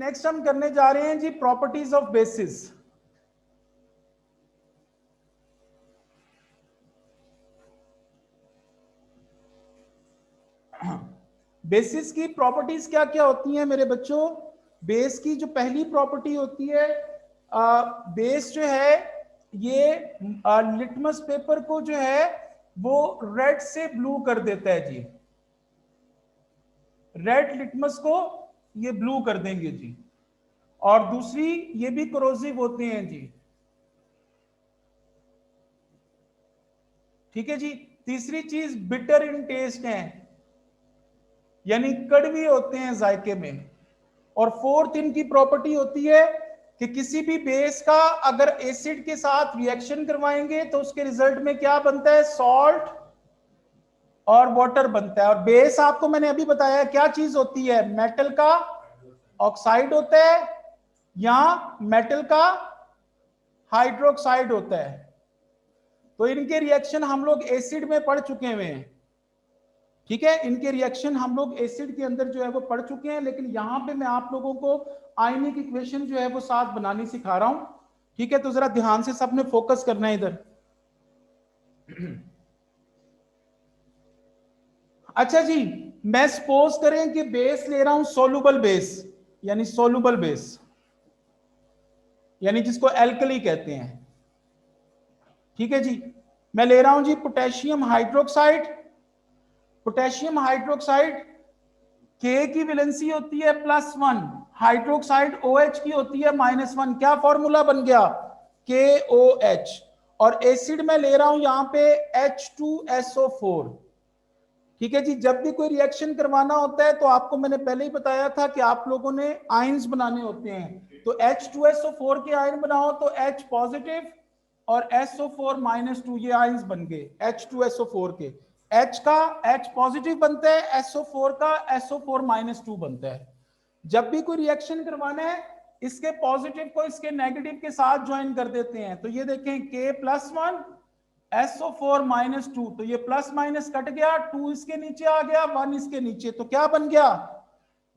Next हम करने जा रहे हैं जी प्रॉपर्टीज ऑफ बेसिस। बेसिस की प्रॉपर्टीज क्या क्या होती हैं मेरे बच्चों? बेस की जो पहली प्रॉपर्टी होती है, बेस जो है ये लिटमस पेपर को जो है वो रेड से ब्लू कर देता है जी। रेड लिटमस को ये ब्लू कर देंगे जी। और दूसरी, ये भी करोसिव होते हैं जी। ठीक है जी। तीसरी चीज बिटर इन टेस्ट है, यानी कड़वी होते हैं जायके में। और फोर्थ इनकी प्रॉपर्टी होती है कि किसी भी बेस का अगर एसिड के साथ रिएक्शन करवाएंगे तो उसके रिजल्ट में क्या बनता है? सॉल्ट और वाटर बनता है। और बेस आपको मैंने अभी बताया क्या चीज होती है, मेटल का ऑक्साइड होता है या मेटल का हाइड्रोक्साइड होता है। तो इनके रिएक्शन हम लोग एसिड में पढ़ चुके हुए हैं। ठीक है, इनके रिएक्शन हम लोग एसिड के अंदर जो है वो पढ़ चुके हैं, लेकिन यहां पे मैं आप लोगों को आयनिक इक्वेशन जो है वो साथ बनानी सिखा रहा हूं। ठीक है, तो जरा ध्यान से सबने फोकस करना है इधर। अच्छा जी, मैं सपोज करें कि बेस ले रहा हूं सोलुबल बेस, यानी सोलुबल बेस, यानी जिसको एल्कली कहते हैं। ठीक है जी, मैं ले रहा हूं जी पोटेशियम हाइड्रोक्साइड। पोटेशियम हाइड्रोक्साइड के की वैलेंसी होती है +1, हाइड्रोक्साइड OH की होती है -1। क्या फॉर्मूला बन गया? KOH। और एसिड में ले रहा हूं यहां पे H2SO4। ठीक है जी, जब भी कोई रिएक्शन करवाना होता है तो आपको मैंने पहले ही बताया था कि आप लोगों ने आयंस बनाने होते हैं। तो H2SO4 के आयन बनाओ तो H पॉजिटिव और SO4-2, ये आयंस बन गए H2SO4 के। H का H पॉजिटिव बनता है, SO4 का SO4-2 बनता है। जब भी कोई रिएक्शन करवाना है, इसके पॉजिटिव को इसके नेगेटिव के साथ ज्वाइन कर देते हैं। तो ये देखें K+1 SO4-2, तो ये प्लस माइनस कट गया, 2 इसके नीचे आ गया, 1 इसके नीचे, तो क्या बन गया?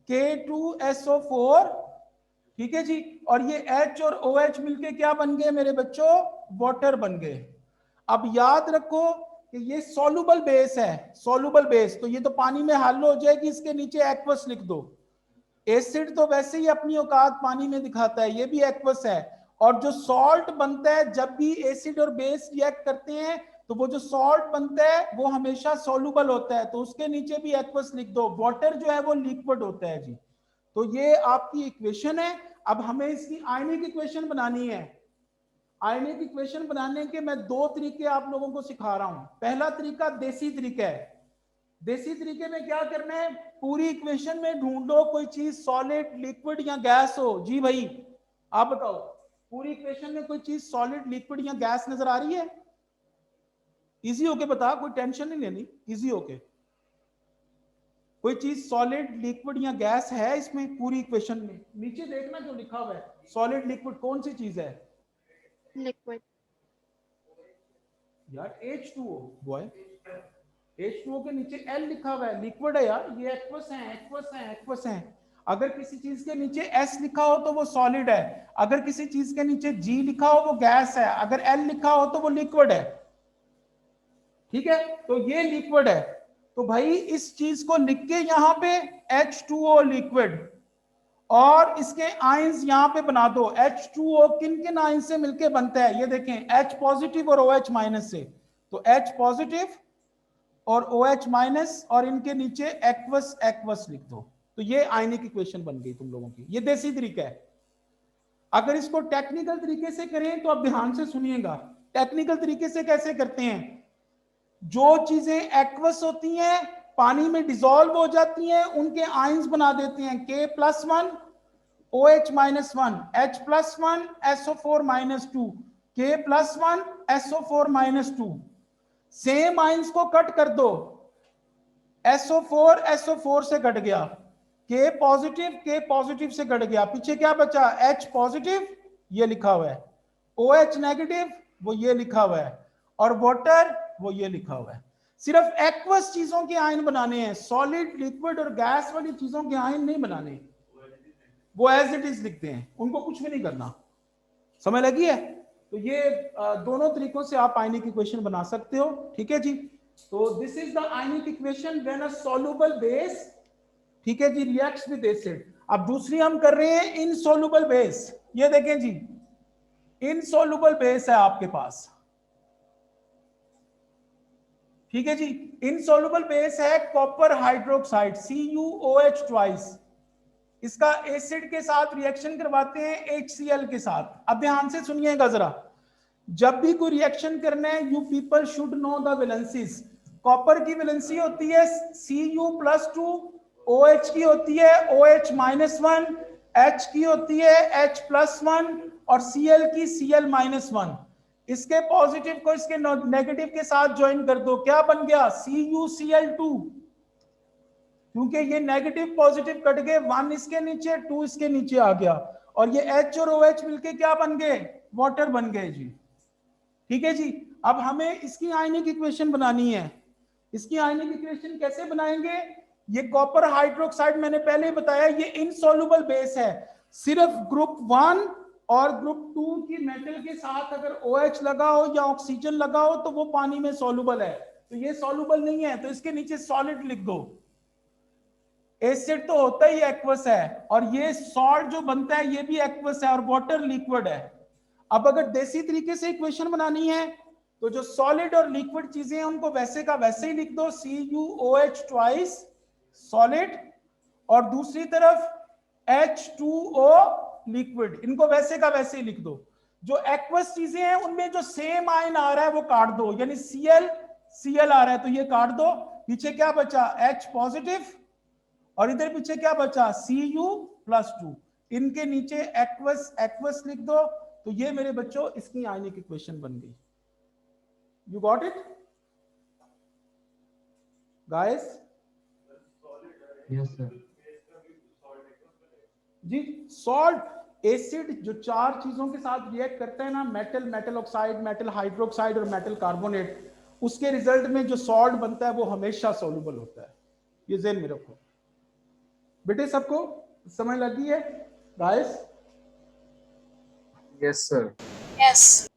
K2SO4। ठीक है जी, और ये H और OH मिलके क्या बन गए मेरे बच्चों? वाटर बन गए। अब याद रखो कि ये सॉल्युबल बेस है, सॉल्युबल बेस, तो ये तो पानी में हल हो जाएगी, इसके नीचे एक्वस लिख दो। एसिड तो वैसे ही अपनी औकात पानी में दिखाता है, ये भी एक्वस है। और जो सॉल्ट बनता है, जब भी एसिड और बेस रिएक्ट करते हैं तो वो जो सॉल्ट बनता है वो हमेशा सॉल्युबल होता है, तो उसके नीचे भी एक्वस लिख दो। वाटर जो है वो लिक्विड होता है जी। तो ये आपकी इक्वेशन है। अब हमें इसकी आयनिक इक्वेशन बनानी है। आयनिक इक्वेशन बनाने के मैं दो तरीके आप लोगों को सिखा रहा हूं। पहला तरीका देसी तरीका है। देसी तरीके में क्या करना है, पूरी इक्वेशन में ढूंढो कोई चीज सॉलिड, लिक्विड या गैस हो। जी भाई आप बताओ, पूरी इक्वेशन में कोई चीज सॉलिड, लिक्विड या गैस नजर आ रही है? इजी होके बता, कोई टेंशन नहीं लेनी, इजी होके। कोई चीज सॉलिड, लिक्विड या गैस है इसमें पूरी इक्वेशन में? नीचे देखना जो लिखा हुआ है, सॉलिड लिक्विड कौन सी चीज है? लिक्विड। यार H2O बॉय, H2O के नीचे L लिखा हुआ है, लिक्विड है यार। ये एक्वस है, एक्वस है, एक्वस है। अगर किसी चीज के नीचे S लिखा हो तो वो सॉलिड है, अगर किसी चीज के नीचे G लिखा हो वो गैस है, अगर L लिखा हो तो वो लिक्विड है। ठीक है, तो ये लिक्विड है। तो भाई इस चीज को लिख के यहां पे H2O लिक्विड, और इसके आयंस यहां पे बना दो। H2O किन किन आयन से मिलके बनता है? ये देखें, H पॉजिटिव और OH माइनस से। तो H पॉजिटिव और OH माइनस, और इनके नीचे एक्वस एक्वस लिख दो। तो ये आयनिक इक्वेशन बन गई तुम लोगों की। ये देसी तरीका है। अगर इसको टेक्निकल तरीके से करें तो आप ध्यान से सुनिएगा। टेक्निकल तरीके से कैसे करते हैं? जो चीजें एक्वस होती हैं, पानी में डिसॉल्व हो जाती हैं, उनके आयंस बना देते हैं K+1 OH-1, H+1 SO4-2, K+1 SO4-2। Same ions को कट कर दो, SO4 से कट गया, K पॉजिटिव से कट गया, पीछे क्या बचा? H पॉजिटिव, ये लिखा हुआ है, OH नेगेटिव, वो ये लिखा हुआ है, और वाटर वो ये लिखा हुआ है। सिर्फ एक्वस चीजों के आयन बनाने हैं, सॉलिड, लिक्विड और गैस वाली चीजों के आयन नहीं बनाने। वो एज इट इज लिखते हैं, उनको कुछ भी नहीं करना। समझ लगी है? तो ये दोनों तरीकों से आप आयनिक इक्वेशन बना सकते हो। ठीक है जी। तो this is the ionic equation when a soluble base, ठीक है जी, रिएक्ट्स विद एसिड। अब दूसरी हम कर रहे हैं इनसॉल्युबल बेस। ये देखें जी, इनसॉल्युबल बेस है आपके पास, ठीक है जी। इनसॉल्युबल बेस है कॉपर हाइड्रोक्साइड CuOH ट्वाइस। इसका एसिड के साथ रिएक्शन करवाते हैं HCl के साथ। अब ध्यान से सुनिएगा जरा, जब भी कोई रिएक्शन करना है you people should know the valencies. Copper की वैलेंसी होती है Cu+2, OH की होती है OH-1, H की होती है H+1 और Cl की Cl-1। इसके पॉजिटिव को इसके नेगेटिव के साथ ज्वाइन कर दो, क्या बन गया? CuCl2। क्योंकि ये नेगेटिव पॉजिटिव कट गए, 1 इसके नीचे 2 इसके नीचे आ गया, और ये H और OH मिलके क्या बन गए? वाटर बन गए जी। ठीक है जी। अब हमें इसकी आयनिक इक्वेशन बनानी है। इसकी आयनिक इक्वेशन कैसे बनाएंगे? ये कॉपर हाइड्रोक्साइड मैंने पहले ही बताया ये इनसॉल्युबल बेस है। सिर्फ ग्रुप 1 और ग्रुप 2 की मेटल के साथ अगर OH लगा हो या ऑक्सीजन लगा हो तो वो पानी में सॉल्युबल है। तो ये सॉल्युबल नहीं है, तो इसके नीचे सॉलिड लिख दो। एसिड तो होता ही एक्वस है, और ये सॉल्ट जो बनता है ये भी एक्वस है, और वाटर लिक्विड है। अब अगर देसी तरीके से इक्वेशन बनानी है तो जो सॉलिड और लिक्विड चीजें हैं उनको वैसे का वैसे ही लिख दो, CuOH ट्वाइस सॉलिड, और दूसरी तरफ H2O लिक्विड, इनको वैसे का वैसे ही लिख दो। जो एक्वस चीजें हैं उनमें जो सेम आयन आ रहा है वो काट दो, यानी Cl आ रहा है तो ये काट दो। पीछे क्या बचा? H पॉजिटिव, और इधर पीछे क्या बचा? Cu+2। इनके नीचे एक्वस एक्वस लिख दो। तो ये मेरे बच्चों इसकी आयनिक इक्वेशन बन गई। You got it guys? Yes sir. जी, सॉल्ट एसिड जो चार चीजों के साथ रिएक्ट करता है ना, metal, metal oxide, metal hydroxide और मेटल कार्बोनेट, उसके रिजल्ट में जो सॉल्ट बनता है वो हमेशा सॉल्युबल होता है। ये ज़हन में रखो बेटे। सबको समझ लगी है गाइस? Yes sir. Yes.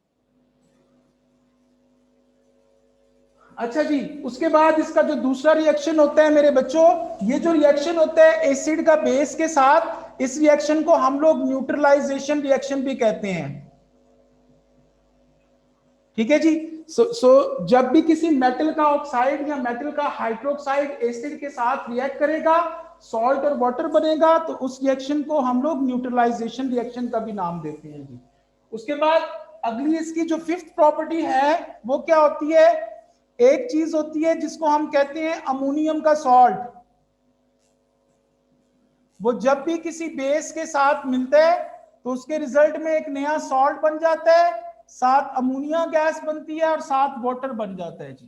अच्छा जी, उसके बाद इसका जो दूसरा रिएक्शन होता है मेरे बच्चों, ये जो रिएक्शन होता है एसिड का बेस के साथ, इस रिएक्शन को हम लोग न्यूट्रलाइजेशन रिएक्शन भी कहते हैं। ठीक है जी। सो जब भी किसी मेटल का ऑक्साइड या मेटल का हाइड्रोक्साइड एसिड के साथ रिएक्ट करेगा, सॉल्ट और वाटर बनेगा, तो उस रिएक्शन को हम लोग न्यूट्रलाइजेशन रिएक्शन का भी नाम देते हैं जी। उसके बाद अगली इसकी जो फिफ्थ प्रॉपर्टी है वो क्या होती है? एक चीज होती है जिसको हम कहते हैं अमोनियम का सॉल्ट। वो जब भी किसी बेस के साथ मिलता है तो उसके रिजल्ट में एक नया सॉल्ट बन जाता है, साथ अमोनिया गैस बनती है और साथ वाटर बन जाता है जी।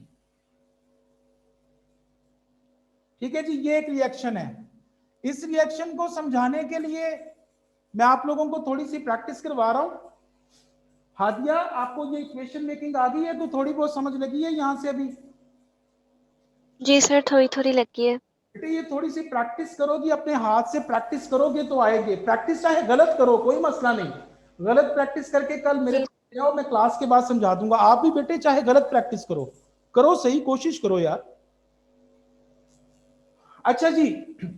ठीक है जी, ये एक रिएक्शन है। इस रिएक्शन को समझाने के लिए मैं आप लोगों को थोड़ी सी प्रैक्टिस करवा रहा हूं। हादिया, आपको ये इक्वेशन मेकिंग आ गई है तो थोड़ी बहुत समझ लगी है यहां से अभी? जी सर, थोड़ी थोड़ी लगी है। बेटे ये थोड़ी सी प्रैक्टिस करोगी, अपने हाथ से प्रैक्टिस करोगे तो आएंगे। प्रैक्टिस चाहे गलत करो, कोई मसला नहीं, गलत प्रैक्टिस करके कल मेरे पास आओ, मैं क्लास के बाद समझा दूंगा। आप भी बेटे चाहे गलत प्रैक्टिस करो, करो सही, कोशिश करो यार। अच्छा जी,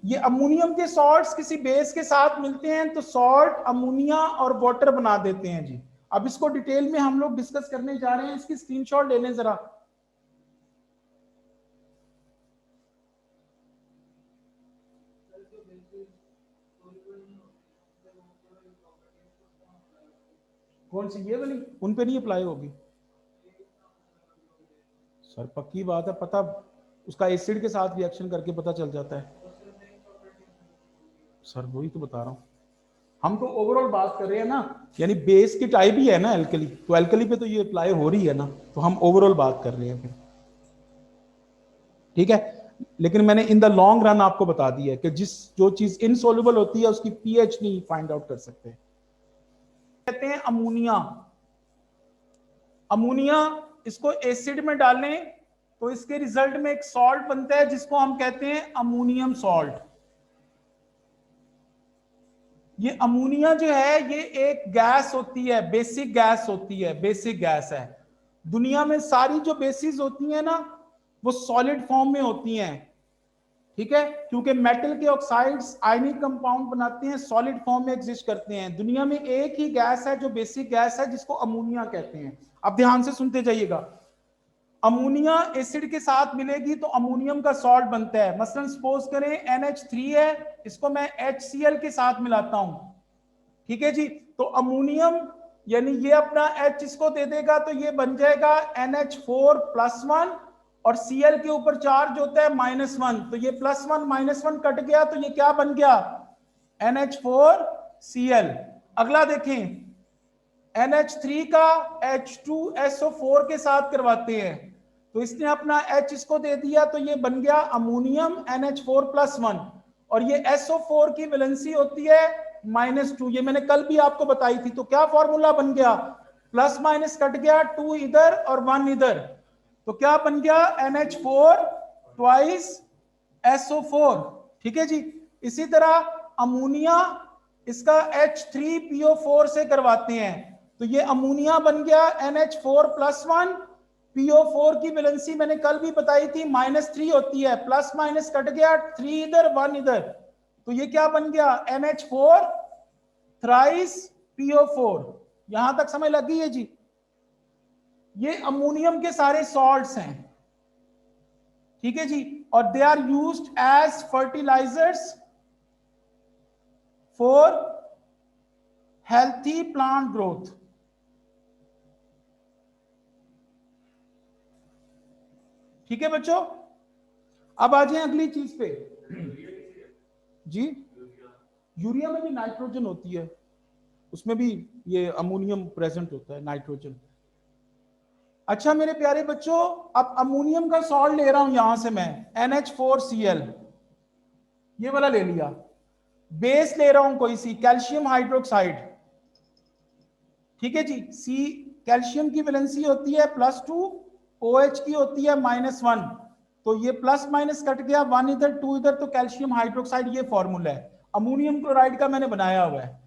ये अमोनियम के सॉल्ट्स किसी बेस के साथ मिलते हैं तो सॉल्ट, अमोनिया और वाटर बना देते हैं जी। अब इसको डिटेल में हम लोग डिस्कस करने जा रहे हैं, इसकी स्क्रीनशॉट ले लें जरा। कौन सी? ये वाली उन पे नहीं अप्लाई होगी सर, पक्की बात है। पता उसका एसिड के साथ रिएक्शन करके पता चल जाता है सर, वही तो बता रहा हूँ। हम तो ओवरऑल बात कर रहे हैं ना, यानी बेस की टाइप ही है ना एल्कली, तो एल्कली पे तो ये अप्लाई हो रही है ना, तो हम ओवरऑल बात कर रहे हैं फिर। ठीक है, लेकिन मैंने इन द लॉन्ग रन आपको बता दिया है कि जो चीज इनसॉल्युबल होती है उसकी पीएच नहीं फाइंड आउट कर सकते। कहते हैं अमोनिया। अमोनिया, इसको एसिड में डालें तो इसके रिजल्ट में एक सॉल्ट बनता है जिसको हम कहते हैं अमोनियम सॉल्ट। ये अमोनिया जो है ये एक गैस होती है, बेसिक गैस होती है, बेसिक गैस है। दुनिया में सारी जो बेसिस होती हैं ना वो सॉलिड फॉर्म में होती हैं, ठीक है, क्योंकि मेटल के ऑक्साइड्स आयनिक कंपाउंड बनाते हैं, सॉलिड फॉर्म में एग्जिस्ट करते हैं। दुनिया में एक ही गैस है जो बेसिक गैस है, जिसको अमोनिया कहते हैं। अब ध्यान से सुनते जाइएगा। अमोनिया एसिड के साथ मिलेगी तो अमोनियम का सॉल्ट बनता है। मसलन सपोज करें NH3 है, इसको मैं HCl के साथ मिलाता हूं, ठीक है जी, तो अमोनियम यानी ये अपना H इसको दे देगा तो ये बन जाएगा NH4+1 और Cl के ऊपर चार्ज होता है -1, तो ये +1 -1 कट गया तो ये क्या बन गया NH4Cl। अगला देखें, NH3 का H2SO4 के साथ करवाते हैं तो इसने अपना H इसको दे दिया तो ये बन गया अमोनियम NH4+1 और ये SO4 की वैलेंसी होती है -2, ये मैंने कल भी आपको बताई थी। तो क्या फॉर्मूला बन गया, प्लस माइनस कट गया, 2 इधर और 1 इधर, तो क्या बन गया NH4 ट्वाइस SO4, ठीक है जी। इसी तरह अमोनिया इसका H3PO4 से करवाते हैं तो ये अमोनिया बन गया NH4+1, PO4 की वैलेंसी मैंने कल भी बताई थी -3 होती है, प्लस माइनस कट गया, 3 इधर 1 इधर, तो ये क्या बन गया NH4 थ्राइस PO4। यहां तक समझ लगी है जी। ये अमोनियम के सारे सॉल्ट्स हैं, ठीक है जी, और they are used as fertilisers for healthy plant growth. ठीक है बच्चों, अब आ जाए अगली चीज पे जी। यूरिया में भी नाइट्रोजन होती है, उसमें भी ये अमोनियम प्रेजेंट होता है, नाइट्रोजन। अच्छा मेरे प्यारे बच्चों, अब अमोनियम का सॉल्ट ले रहा हूं यहां से मैं NH4Cl, ये वाला ले लिया। बेस ले रहा हूं कोई सी, कैल्शियम हाइड्रोक्साइड, ठीक है जी। सी कैल्शियम की वैलेंसी होती है +2, OH की होती है -1, तो ये प्लस माइनस कट गया, 1 इधर 2 इधर, तो कैल्शियम हाइड्रोक्साइड ये फॉर्मूला है। अमोनियम क्लोराइड का मैंने बनाया हुआ है।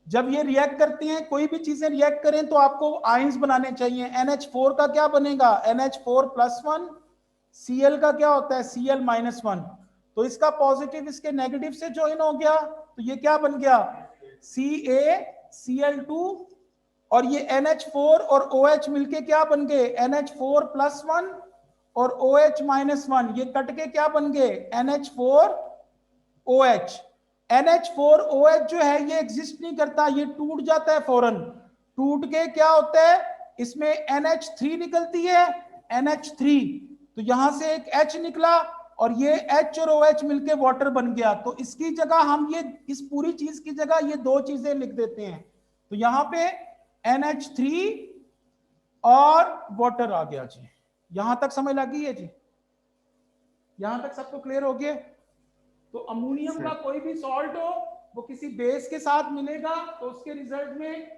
जब ये रिएक्ट करते हैं, कोई भी चीजें रिएक्ट करें तो आपको आयंस बनाने चाहिए। NH4 का क्या बनेगा NH4+1, Cl का क्या होता है Cl-1, तो इसका पॉजिटिव इसके नेगेटिव से ज्वाइन हो गया तो ये क्या बन गया CaCl2, और ये NH4 और OH मिलके क्या बन गए NH4+1 और OH-1, ये कट के क्या बन गए NH4OH। NH4OH जो है ये एग्जिस्ट नहीं करता, ये टूट जाता है फौरन। टूट के क्या होता है, इसमें NH3 निकलती है, NH3, तो यहां से एक H निकला और ये H और OH मिलके वाटर बन गया। तो इसकी जगह हम ये इस पूरी चीज की जगह ये दो चीजें लिख देते हैं, तो यहां पे NH3 और वाटर आ गया जी। यहां तक समझ लगी है जी, यहां तक सबको क्लियर हो गया। तो अमोनियम का कोई भी सॉल्ट हो वो किसी बेस के साथ मिलेगा तो उसके रिजल्ट में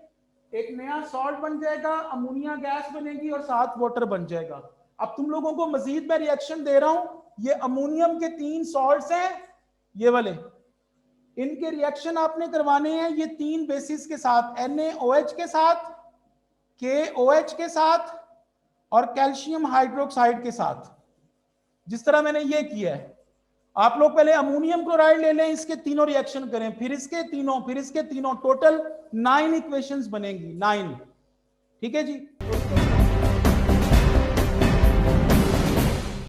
एक नया सॉल्ट बन जाएगा, अमोनिया गैस बनेगी और साथ वाटर बन जाएगा। अब तुम लोगों को मजीद मैं रिएक्शन दे रहा हूं, ये अमोनियम के 3 सॉल्ट्स हैं ये वाले, इनके रिएक्शन आपने करवाने हैं ये 3 बेसिस के साथ, NaOH के साथ, KOH के साथ और कैल्शियम हाइड्रोक्साइड के साथ। जिस तरह मैंने ये किया है, आप लोग पहले अमोनियम क्लोराइड ले लें, इसके तीनों रिएक्शन करें, फिर इसके तीनों, फिर इसके तीनों, टोटल 9 इक्वेशंस बनेंगी, 9, ठीक है जी।